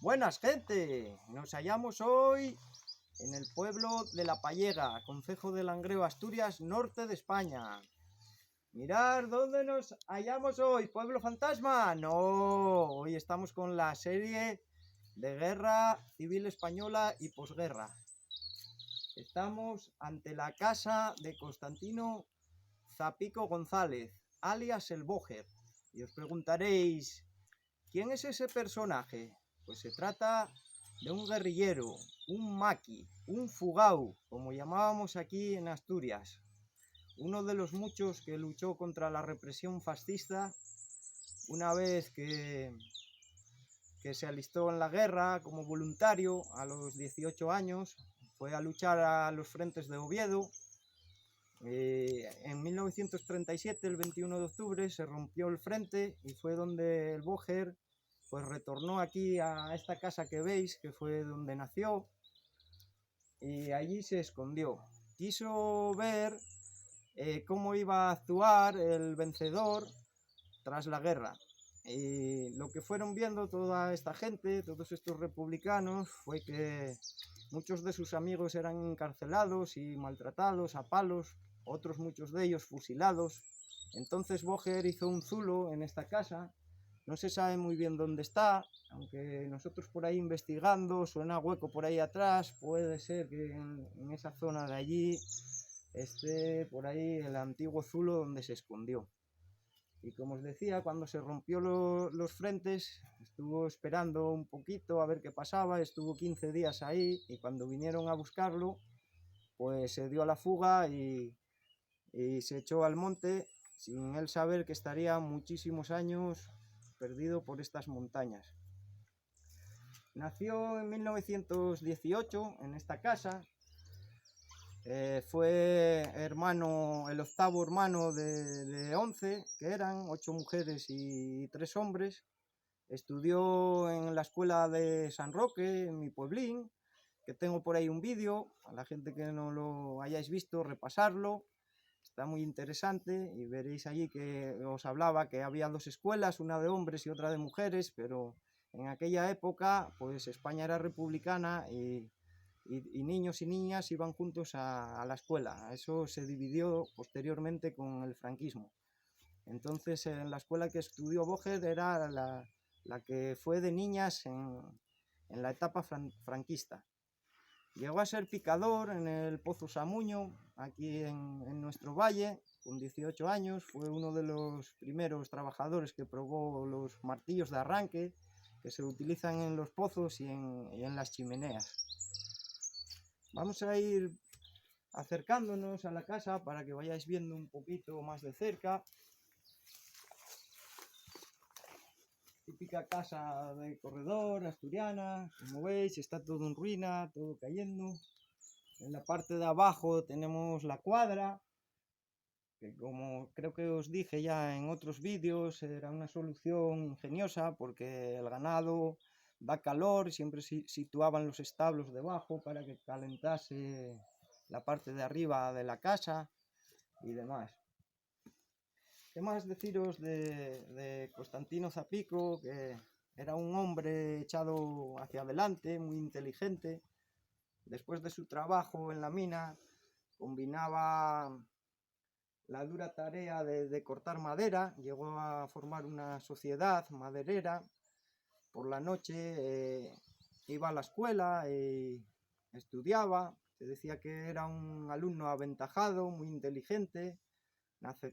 Buenas, gente. Nos hallamos hoy en el pueblo de La Pallega, concejo de Langreo, Asturias, norte de España. Mirad dónde nos hallamos hoy, pueblo fantasma. No, hoy estamos con la serie de guerra civil española y posguerra. Estamos ante la casa de Constantino Zapico González, alias el Bóger. Y os preguntaréis, ¿quién es ese personaje? Pues se trata de un guerrillero, un maqui, un fugau, como llamábamos aquí en Asturias. Uno de los muchos que luchó contra la represión fascista una vez que se alistó en la guerra como voluntario a los 18 años. Fue a luchar a los frentes de Oviedo. En 1937, el 21 de octubre, se rompió el frente y fue donde el Bóger pues retornó aquí a esta casa que veis, que fue donde nació, y allí se escondió. Quiso ver cómo iba a actuar el vencedor tras la guerra. Y lo que fueron viendo toda esta gente, todos estos republicanos, fue que muchos de sus amigos eran encarcelados y maltratados a palos, otros muchos de ellos fusilados. Entonces Bóger hizo un zulo en esta casa. No se sabe muy bien dónde está, aunque nosotros por ahí investigando, suena hueco por ahí atrás, puede ser que en esa zona de allí esté por ahí el antiguo zulo donde se escondió. Y como os decía, cuando se rompió los frentes, estuvo esperando un poquito a ver qué pasaba, estuvo 15 días ahí, y cuando vinieron a buscarlo, pues se dio a la fuga y se echó al monte sin él saber que estaría muchísimos años perdido por estas montañas. Nació en 1918 en esta casa. Fue hermano, el octavo hermano de 11, que eran 8 mujeres y 3 hombres. Estudió en la escuela de San Roque, en mi pueblín, que tengo por ahí un vídeo. A la gente que no lo hayáis visto, repasarlo. Está muy interesante y veréis allí que os hablaba que había 2 escuelas, una de hombres y otra de mujeres, pero en aquella época pues España era republicana y niños y niñas iban juntos a la escuela. Eso se dividió posteriormente con el franquismo. Entonces en la escuela que estudió Bóger era la que fue de niñas en la etapa franquista. Llegó a ser picador en el Pozo Samuño, aquí en nuestro valle, con 18 años. Fue uno de los primeros trabajadores que probó los martillos de arranque que se utilizan en los pozos y en las chimeneas. Vamos a ir acercándonos a la casa para que vayáis viendo un poquito más de cerca. Típica casa de corredor asturiana, como veis, está todo en ruina, todo cayendo. En la parte de abajo tenemos la cuadra, que como creo que os dije ya en otros vídeos, era una solución ingeniosa porque el ganado da calor y siempre situaban los establos debajo para que calentase la parte de arriba de la casa y demás. ¿Qué más deciros de Constantino Zapico? Que era un hombre echado hacia adelante, muy inteligente. Después de su trabajo en la mina, combinaba la dura tarea de cortar madera, llegó a formar una sociedad maderera. Por la noche iba a la escuela y estudiaba. Se decía que era un alumno aventajado, muy inteligente.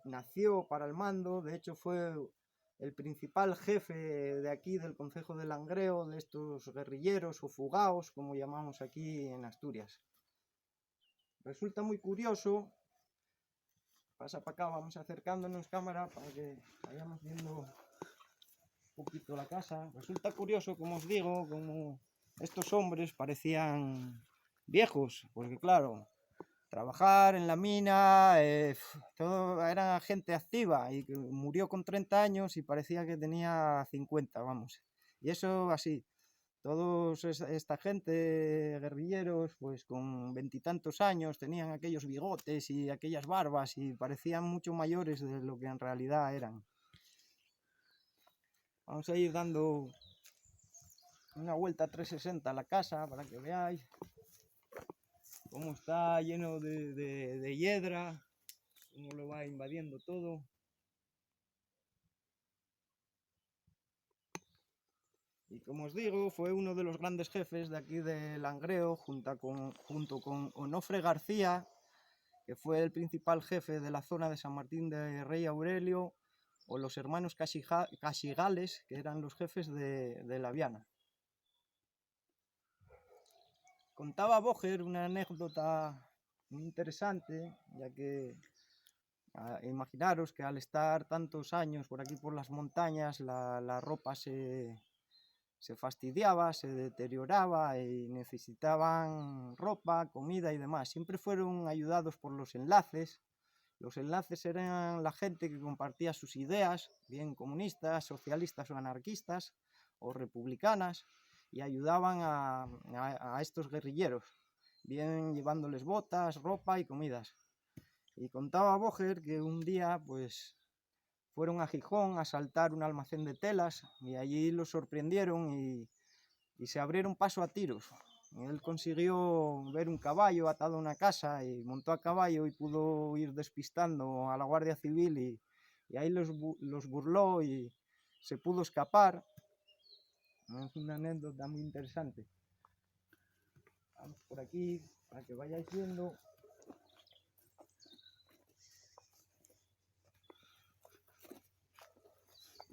Nació para el mando, de hecho fue el principal jefe de aquí del concejo de Langreo, de estos guerrilleros o fugaos, como llamamos aquí en Asturias. Resulta muy curioso, pasa para acá, vamos acercándonos cámara para que vayamos viendo un poquito la casa. Resulta curioso, como os digo, como estos hombres parecían viejos, porque claro, trabajar en la mina, todo era gente activa y que murió con 30 años y parecía que tenía 50, vamos. Y eso así, todos esta gente, guerrilleros, pues con 20 y tantos años, tenían aquellos bigotes y aquellas barbas y parecían mucho mayores de lo que en realidad eran. Vamos a ir dando una vuelta 360 a la casa para que veáis cómo está lleno de hiedra, cómo lo va invadiendo todo. Y como os digo, fue uno de los grandes jefes de aquí de Langreo, junto con Onofre García, que fue el principal jefe de la zona de San Martín de Rey Aurelio, o los hermanos Casigales, que eran los jefes de la Viana. Contaba Boger una anécdota muy interesante, ya que imaginaros que al estar tantos años por aquí por las montañas, la ropa se fastidiaba, se deterioraba y necesitaban ropa, comida y demás. Siempre fueron ayudados por los enlaces. Los enlaces eran la gente que compartía sus ideas, bien comunistas, socialistas o anarquistas, o republicanas, y ayudaban a estos guerrilleros, bien llevándoles botas, ropa y comidas. Y contaba Boger que un día, pues, fueron a Gijón a asaltar un almacén de telas y allí los sorprendieron y se abrieron paso a tiros. Él consiguió ver un caballo atado a una casa y montó a caballo y pudo ir despistando a la Guardia Civil y ahí los burló y se pudo escapar. Es una anécdota muy interesante. Vamos por aquí para que vayáis viendo.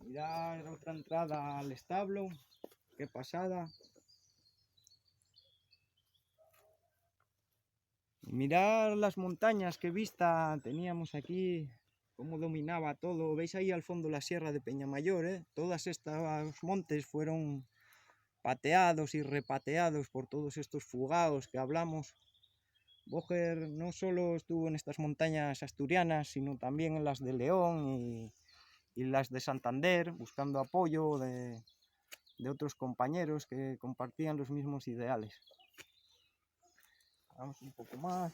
Mirad otra entrada al establo, qué pasada. Mirad las montañas, qué vista teníamos aquí, cómo dominaba todo. ¿Veis ahí al fondo la sierra de Peñamayor? Todos estos montes fueron pateados y repateados por todos estos fugados que hablamos. Boger no solo estuvo en estas montañas asturianas, sino también en las de León y las de Santander, buscando apoyo de otros compañeros que compartían los mismos ideales. Vamos un poco más.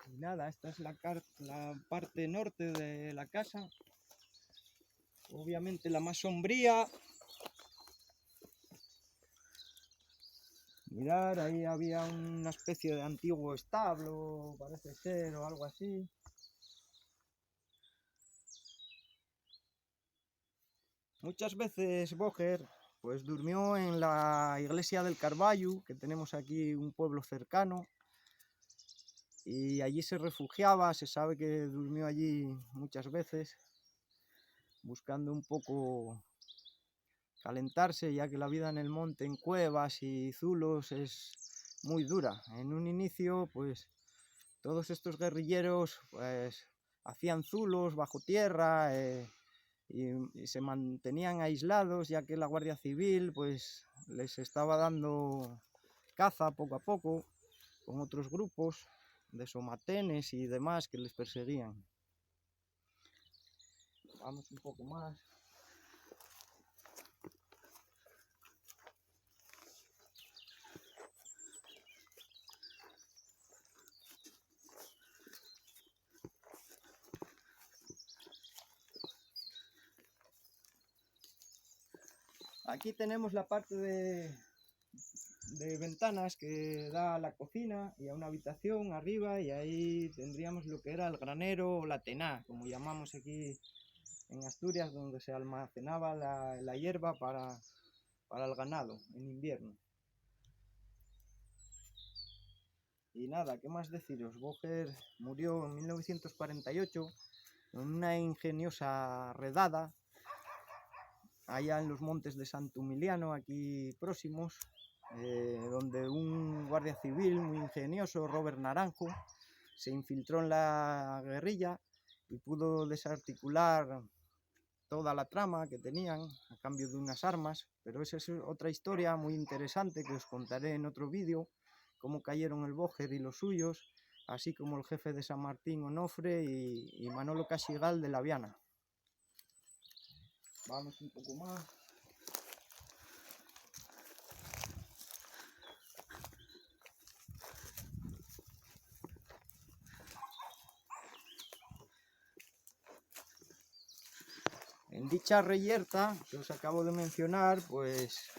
Y nada, esta es la parte norte de la casa, obviamente la más sombría. Mirad, ahí había una especie de antiguo establo, parece ser, o algo así. Muchas veces Boger pues durmió en la iglesia del Carballo, que tenemos aquí un pueblo cercano, y allí se refugiaba. Se sabe que durmió allí muchas veces, buscando un poco calentarse, ya que la vida en el monte, en cuevas y zulos, es muy dura. En un inicio, pues, todos estos guerrilleros, pues, hacían zulos bajo tierra y se mantenían aislados, ya que la Guardia Civil, pues, les estaba dando caza poco a poco, con otros grupos de somatenes y demás que les perseguían. Vamos un poco más. Aquí tenemos la parte de ventanas que da a la cocina y a una habitación arriba, y ahí tendríamos lo que era el granero o la tená, como llamamos aquí en Asturias, donde se almacenaba la hierba para el ganado en invierno. Y nada, ¿qué más deciros? Boger murió en 1948 en una ingeniosa redada allá en los montes de Sant'Umiliano, aquí próximos, donde un guardia civil muy ingenioso, Robert Naranjo, se infiltró en la guerrilla y pudo desarticular toda la trama que tenían a cambio de unas armas. Pero esa es otra historia muy interesante que os contaré en otro vídeo, cómo cayeron el Boger y los suyos, así como el jefe de San Martín, Onofre, y Manolo Casigal de la Viana. Vamos un poco más. En dicha reyerta que os acabo de mencionar, pues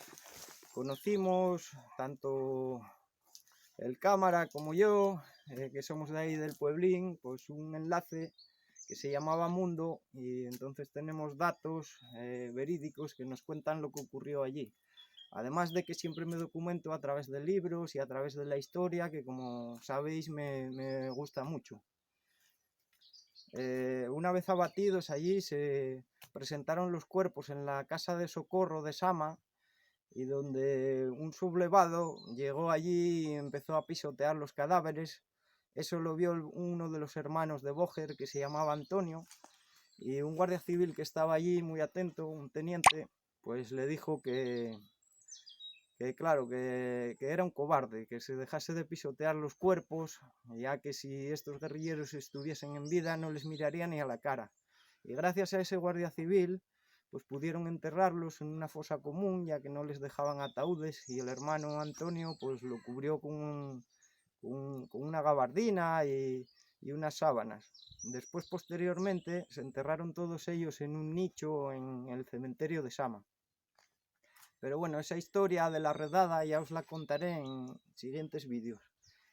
conocimos tanto el cámara como yo, que somos de ahí del pueblín, pues un enlace que se llamaba Mundo, y entonces tenemos datos verídicos que nos cuentan lo que ocurrió allí. Además de que siempre me documento a través de libros y a través de la historia, que como sabéis me gusta mucho. Una vez abatidos allí se presentaron los cuerpos en la casa de socorro de Sama, y donde un sublevado llegó allí y empezó a pisotear los cadáveres. Eso lo vio uno de los hermanos de Boger, que se llamaba Antonio, y un guardia civil que estaba allí muy atento, un teniente, pues le dijo que claro, que era un cobarde, que se dejase de pisotear los cuerpos, ya que si estos guerrilleros estuviesen en vida no les miraría ni a la cara. Y gracias a ese guardia civil, pues pudieron enterrarlos en una fosa común, ya que no les dejaban ataúdes, y el hermano Antonio pues lo cubrió con una gabardina y unas sábanas. Después, posteriormente, se enterraron todos ellos en un nicho en el cementerio de Sama. Pero bueno, esa historia de la redada ya os la contaré en siguientes vídeos.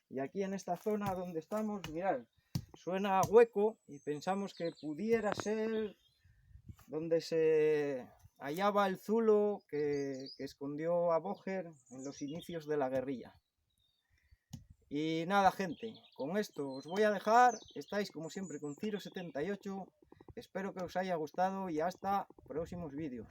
Y aquí en esta zona donde estamos, mirad, suena hueco y pensamos que pudiera ser donde se hallaba el zulo que escondió a Boger en los inicios de la guerrilla. Y nada, gente, con esto os voy a dejar. Estáis como siempre con Ciro78. Espero que os haya gustado y hasta próximos vídeos.